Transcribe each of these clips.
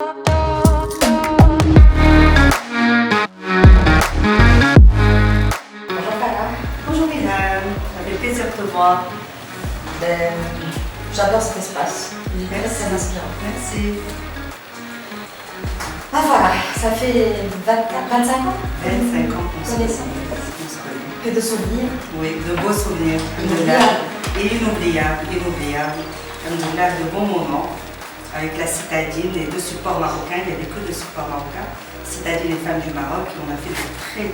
Bonjour Milan, ça fait plaisir de te voir. J'adore cet espace. Merci. C'est inspirant. Merci. Ah voilà, ça fait 25 ans 25 ans qu'on se connaissons. connaît. Que de souvenirs. Oui, de beaux souvenirs. Inoubliables. Alhamdoulilah, de bons moments avec la citadine et deux supports marocains. Il n'y avait que deux supports marocains. Citadine et Femmes du Maroc. Et on a fait de très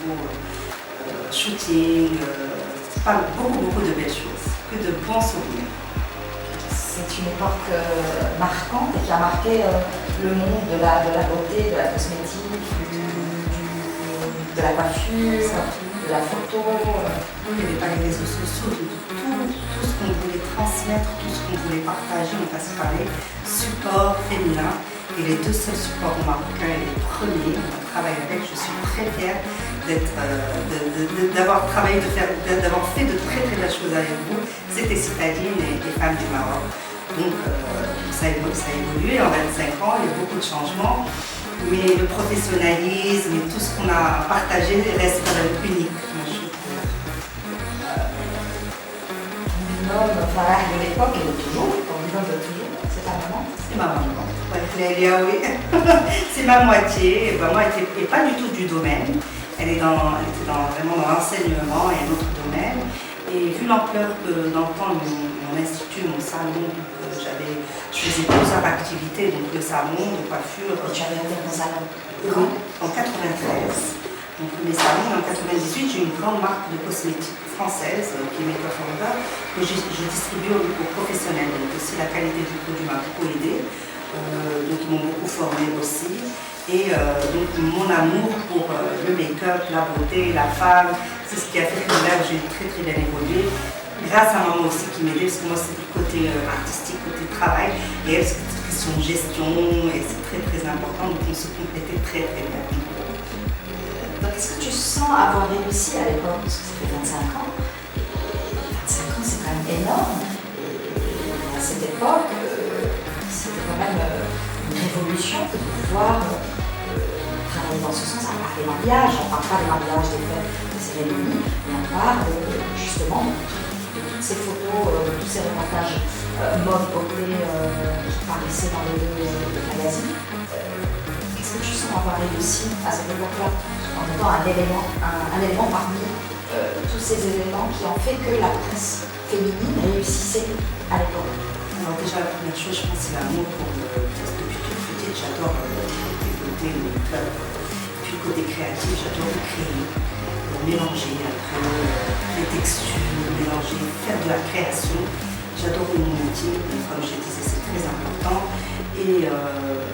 beaux shootings. Beaucoup de belles choses. Que de bons souvenirs. C'est une époque marquante et qui a marqué le monde de la beauté, de la cosmétique, de la coiffure, de la photo. Il n'y avait pas les réseaux sociaux, tout ce qu'on voulait transmettre, tout ce qu'on voulait partager, on passe par les supports féminins. Et les deux seuls supports marocains, les premiers, on a travaillé avec. Je suis très fière d'avoir travaillé, d'avoir fait de très belles choses avec vous. C'était Citadine et Femmes du Maroc. Donc ça a évolué en 25 ans, il y a beaucoup de changements. Mais le professionnalisme et tout ce qu'on a partagé reste quand même unique. Farah de l'époque et de toujours, ton binôme de toujours, c'est ta maman. C'est ma maman. Léa, oui. C'est ma moitié. Et ben, moi, elle n'était pas du tout du domaine. Elle était vraiment dans l'enseignement et un autre domaine. Et vu l'ampleur que dans le temps, mon institut, mon salon, je faisais plusieurs activités, donc le salon, de coiffure. Et tu avais ouvert ton salon En 93. Donc mes salons, en 98, j'ai une grande marque de cosmétiques française qui est Make Up Forever, que je distribue aux professionnels. Donc aussi la qualité du produit m'a beaucoup aidé. Donc ils m'ont beaucoup formée aussi. Et donc mon amour pour le make-up, la beauté, la femme, c'est ce qui a fait que là j'ai très bien évolué. Grâce à maman aussi qui m'aidait, parce que moi c'est le côté artistique, côté travail, et elle c'est une question de gestion, et c'est très important, donc on se complétait très bien. Donc est-ce que tu sens avoir réussi à l'époque, parce que ça fait 25 ans, et 25 ans c'est quand même énorme, et à cette époque, c'était quand même une révolution de pouvoir travailler dans ce sens, à part les mariages, on ne parle pas des mariages, des fêtes, des cérémonies, mais on parle justement de toutes ces photos, de tous ces reportages mode, beauté qui paraissaient dans les deux magazines. Qu'est-ce que tu sens avoir réussi à cette époque-là en étant un élément parmi tous ces éléments qui ont fait que la presse féminine réussissait à l'époque? Alors déjà la première chose, je pense, c'est l'amour pour parce que depuis toute petite, j'adore développer le make-up. Puis le côté créatif, j'adore créer, mélanger un peu les textures, mélanger, faire de la création. J'adore mon métier, comme je disais, c'est très important. Et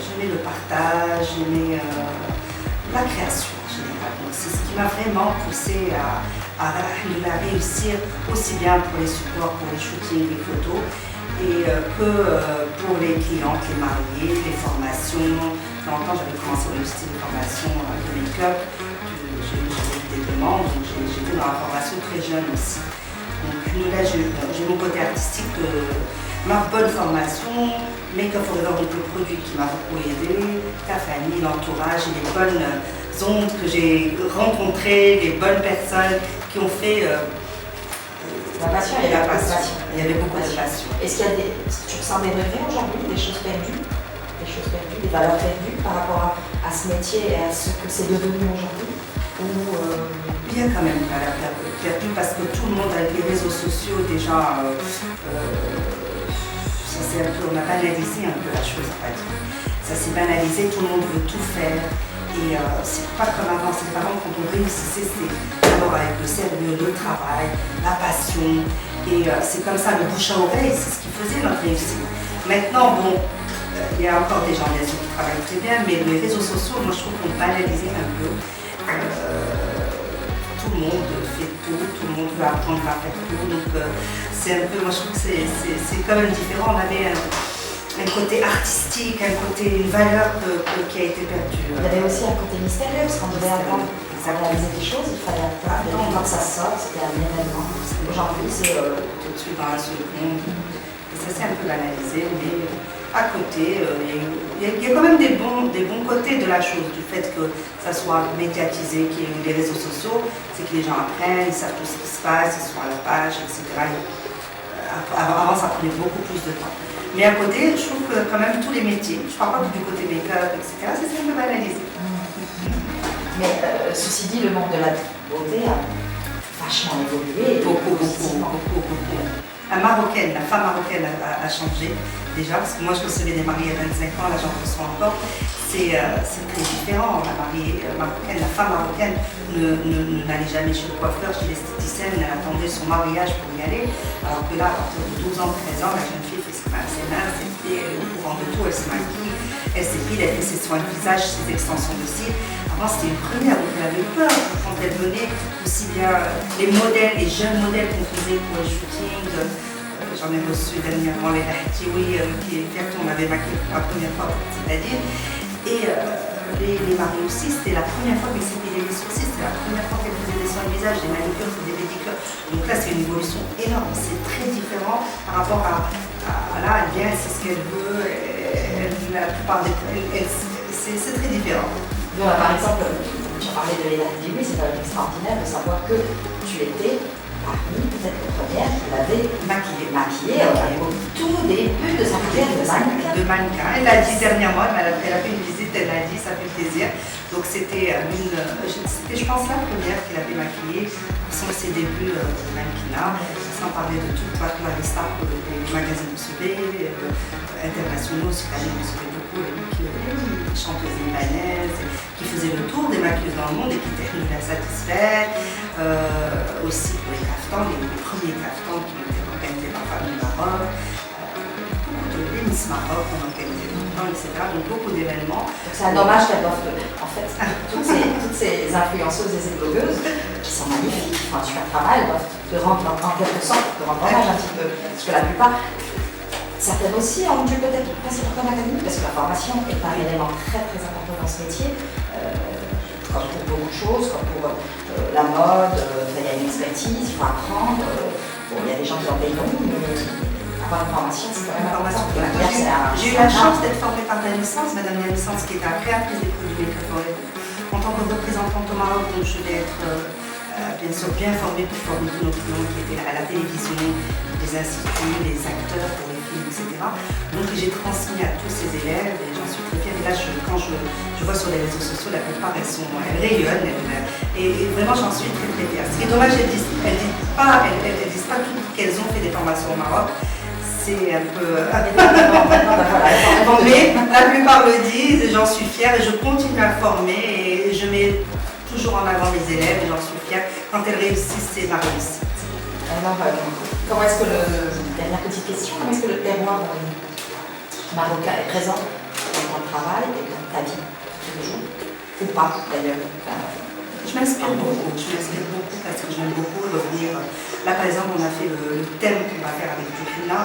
j'aimais le partage, j'aimais la création en général. Donc c'est ce qui m'a vraiment poussée à réussir aussi bien pour les supports, pour les shootings, les photos, et que pour les clientes, les mariés, les formations. Longtemps j'avais commencé au style de formation de make-up, j'ai eu des demandes, donc j'étais dans la formation très jeune aussi. Donc là j'ai mon côté artistique, ma bonne formation, Make Up Forever, donc le produit qui m'a beaucoup aidé, la famille, l'entourage, les bonnes ondes que j'ai rencontrées, les bonnes personnes qui ont fait La passion, il y avait beaucoup de passion. Est-ce que tu ressens des regrets aujourd'hui, des choses perdues, des valeurs perdues par rapport à ce métier et à ce que c'est devenu aujourd'hui? Il y a quand même une valeur perdue parce que tout le monde avec les réseaux sociaux déjà, on a banalisé un peu la chose en fait. Ça s'est banalisé, tout le monde veut tout faire. Et c'est pas comme avant, c'est vraiment quand on réussissait, c'est d'abord avec le sérieux, le travail, la passion. Et c'est comme ça, le bouche à oreille, c'est ce qui faisait notre réussite. Maintenant, bon, il y a encore des gens bien sûr qui travaillent très bien, mais les réseaux sociaux, moi je trouve qu'on banalisait un peu. Tout le monde fait tout le monde veut apprendre à faire tout. Donc c'est un peu, moi je trouve que c'est quand même différent. On avait un côté artistique, une valeur qui a été perdue. Il y avait aussi un côté mystérieux, parce qu'on devait attendre à réaliser des choses, il fallait attendre quand ça sort, c'était un événement. Aujourd'hui, c'est tout de suite dans la seconde. Et ça s'est un peu banalisé, mais à côté, il y a quand même des bons côtés de la chose, du fait que ça soit médiatisé, qu'il y ait les réseaux sociaux, c'est que les gens apprennent, ils savent tout ce qui se passe, ils sont à la page, etc. Avant, ça prenait beaucoup plus de temps. Mais à côté, je trouve que quand même tous les métiers, je ne parle pas du côté make-up, etc., c'est un peu banalisé. Mais ceci dit, le monde de la beauté a vachement évolué. Beaucoup. La femme marocaine a changé déjà, parce que moi je recevais des maris à 25 ans, là j'en reçois encore. C'est très différent. La femme marocaine n'allait jamais chez le coiffeur, chez l'esthéticienne, elle attendait son mariage pour y aller. Alors que là, à partir de 12 ans, 13 ans, la jeune fille fait ses mains, ses pieds, elle est au courant de tout, elle se maquille, elle s'épile, elle fait ses soins de visage, ses extensions de cils. Avant c'était une première, donc elle avait peur quand elle venait, aussi bien les modèles, les jeunes modèles qu'on faisait pour le shooting. J'en ai reçu dernièrement les Hatiwi qu'on avait maquillé pour la première fois, c'est-à-dire. Et les maris aussi, c'était la première fois qu'ils s'épilaient les sourcils, c'était la première fois qu'elles faisaient des soins de visage, des manucures, des pédicures. Donc là, c'est une évolution énorme, c'est très différent par rapport à là, elle vient, elle sait ce qu'elle veut, la plupart des c'est très différent. Donc, par exemple, tu as parlé de Léla Hadjiwi, c'est quand même extraordinaire de savoir que tu étais parmi peut-être les premières qui l'avait maquillée au tout début de sa carrière de mannequin. Elle l'a dit dernièrement, elle a fait une visite, elle l'a dit, ça fait plaisir. Donc c'était je pense, la première qui l'avait maquillée sur ses débuts de mannequinat, sans parler de tout, la stars des magazines de Soubé, internationaux, aussi quand même, on se fait beaucoup, les chanteuses libanaises, qui faisaient le tour des maquilleuses dans le monde et qui étaient très satisfaites. Aussi pour les caftans, les premiers caftans qui ont été organisés par Famille Maroc, les Miss Maroc, on organisait tout le temps, etc. Donc beaucoup d'événements. C'est un hommage qu'elles doivent en fait, toutes ces influenceuses et ces blogueuses qui sont magnifiques, font un super travail, doivent te rendre en quelque sorte, te rendre hommage un petit peu. Parce que la plupart, certaines aussi ont dû peut-être passer par ton académie, parce que la formation est un élément très très important dans ce métier. Comme pour beaucoup de choses, comme pour la mode, il y a une expertise, il faut apprendre. Il y a des gens qui ont des noms, mais avoir une formation, c'est quand même important. J'ai eu la chance d'être formée par la licence, Madame la licence qui est la créatrice des produits make-up. En tant que représentante au Maroc, donc je vais être bien sûr bien formée pour former tous nos clients qui étaient à la télévision, les instituts, les acteurs pour les films, etc. Donc j'ai transmis à tous ces élèves et j'en suis très fière. Et là, quand je vois sur les réseaux sociaux, la plupart elles rayonnent et vraiment j'en suis très très fière. Ce qui est dommage, elles disent pas toutes qu'elles ont fait des formations au Maroc. C'est un peu... Mais la plupart le disent et j'en suis fière et je continue à former et je mets toujours en avant les élèves et j'en suis fière. Quand elles réussissent, c'est ma réussite. Alors, comment est-ce que dernière petite question, comment est-ce que le terroir marocain est présent dans ton travail et dans ta vie tous les jours? Ou pas d'ailleurs? Je m'inspire beaucoup parce que j'aime beaucoup revenir. Là par exemple on a fait le thème qu'on va faire avec du henna.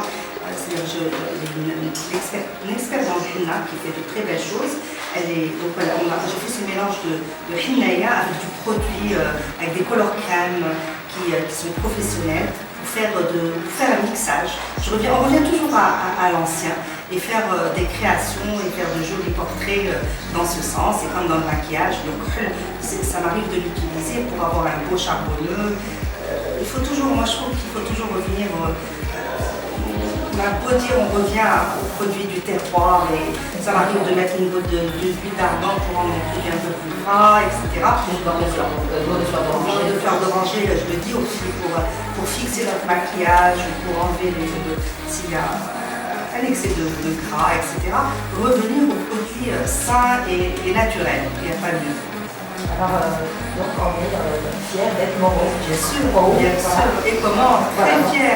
C'est-à-dire une experte dans le henna qui fait de très belles choses. J'ai fait ce mélange de hennaya avec du produit, avec des couleurs crème qui sont professionnels pour faire un mixage. On revient toujours à l'ancien et faire des créations et faire de jolis portraits dans ce sens. Et comme dans le maquillage, donc ça m'arrive de l'utiliser pour avoir un beau charbonneux. Moi je trouve qu'il faut toujours revenir. On a beau dire, on revient aux produits du terroir et ça m'arrive de mettre une goutte d'huile d'argan pour rendre mon produit un peu plus gras, etc. De fleur d'oranger, je le dis aussi, pour fixer notre maquillage, pour enlever s'il y a un excès de gras, etc. Revenir aux produits sains et naturels, il n'y a pas mieux. Alors, donc on est fiers d'être moraux. Bien sûr. Et comment? Très fiers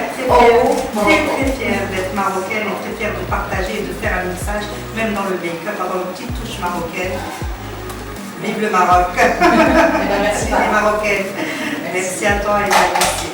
d'être marocaine et très fiers de partager et de faire un message, même dans le make-up, avoir une petite touche marocaine. Vive le Maroc. Merci. Les Marocaines. Merci à toi et merci.